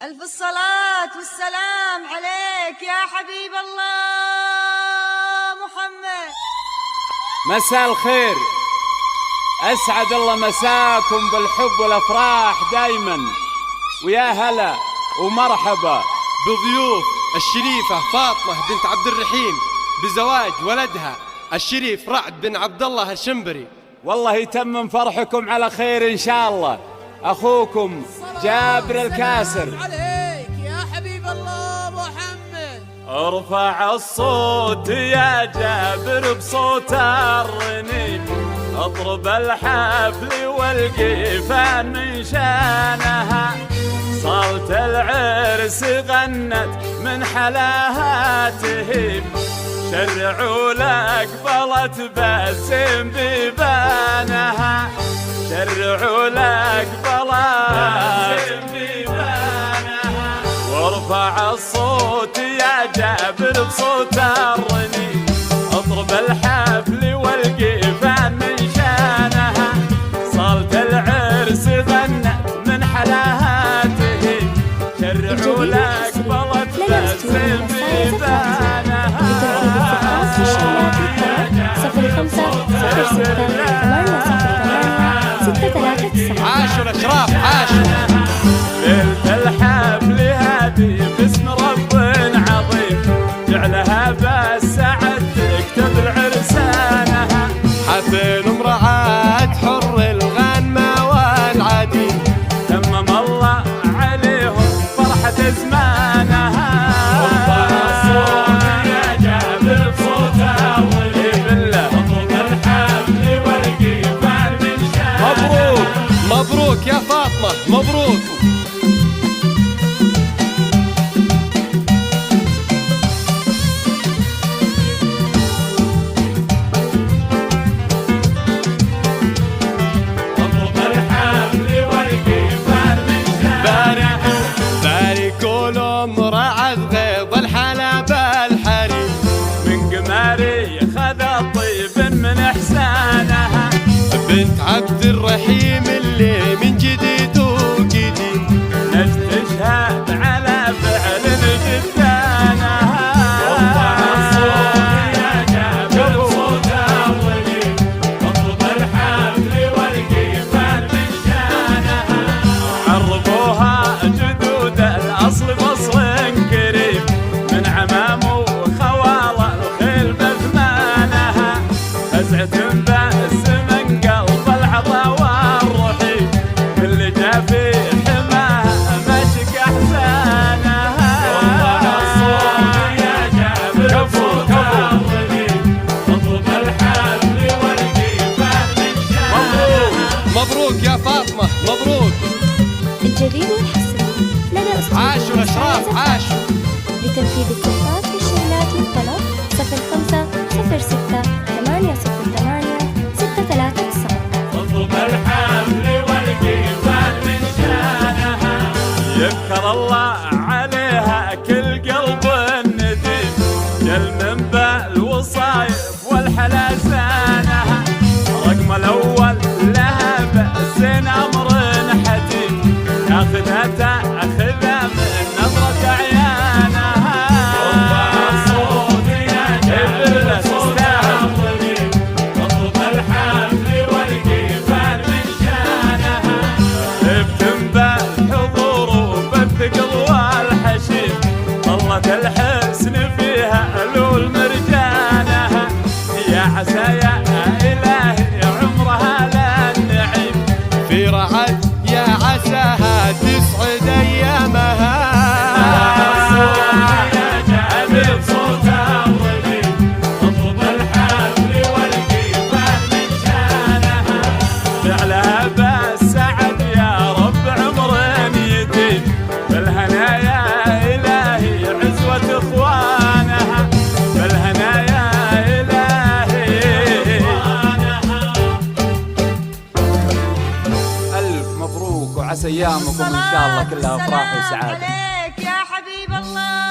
ألف الصلاة والسلام عليك يا حبيب الله محمد. مساء الخير، أسعد الله مساكم بالحب والأفراح دايما، ويا هلا ومرحبا بضيوف الشريفة فاطمة بنت عبد الرحيم بزواج ولدها الشريف رعد بن عبد الله الشنبري. والله يتمم فرحكم على خير إن شاء الله. أخوكم جابر الكاسر. عليك يا حبيب الله محمد. ارفع الصوت يا جابر بصوت الرنين، اضرب الحفل والقيفان من شانها، صالة العرس غنت من حلاها تهيب، شرعوا لقبلت بسم بيبانها، شرعوا لقبلت بيبانها. وارفع الصوت يا جابر بصوت الرنين، اضرب الحفل والقيفان من شانها، صالة العرس غنت من حلاها تهيب، شرعوا لقبلت بسم بيبانها. عاشوا الأشراف عاشوا. ليلة الحفل هذه باسم رب عظيم، جعلها بالسعد تكتب العرسانها، حفل امرأة حر الغنمة والعديم، تمم الله عليهم فرحة زمانها. رفع الصوت يا جابر بصوت الرنين، بالله اضرب الحفل والقيفان من شانها. مبروك مبروك يا فاطمة مبروك. باركوا لامرأة غيظ الحلا بالحريم، من قماري خذ الطيب من احسانها، بنت عبد الرحيم اللي من جديد وقديم، نستشهد على فعل جدانها. رفع الصوت يا جابر بصوت الرنين، اضرب الحفل والقيفان من شانها، عرفوها جدود الاصل فصل كريم، من عمام وخوال الخيل بثمانها، فزعة بأس من قلب العطا والرحيم، كل جا في حماها مشك احسانها. رفع الصوت يا جابر بصوت الرنين، اضرب الحفل والقيفان من شانها. مبروك يا فاطمة مبروك. الجديد والحصري لدى أسطول عاشوا الأشراف عاشوا. لتنفيذ الصفات في الشيلات والطلب 0506-808-639. اضرب الحفل والقيفان من شانها، يذكر الله عليها كل قلب نديم، جل من بالوصايف والحلا زانها، رقم الاول لها بأس امر حتيم، ياخذها تاخذها من نظرة عيانها. رفع الصوت يا جابر بصوت الرنين، اضرب الحفل والقيفان من شانها، ابتم بالحضور وبالثقل والحشيم، ظلت الحسن فيها علول مرجانها، يا عسى يا إلهي عمرها للنعيم، في رعد يا عساها تسعد أيامها. يا جابر بصوت الرنين، اضرب الحفل والقيفان من شانها، فعلها بالسعد يا رب عمر يديم، بالهنا يا إلهي عزوة إخوانها، بالهنا يا إلهي ألف مبروك، وعسى أيامكم إن شاء الله كلها أفراح وسعادة. عليك يا حبيب الله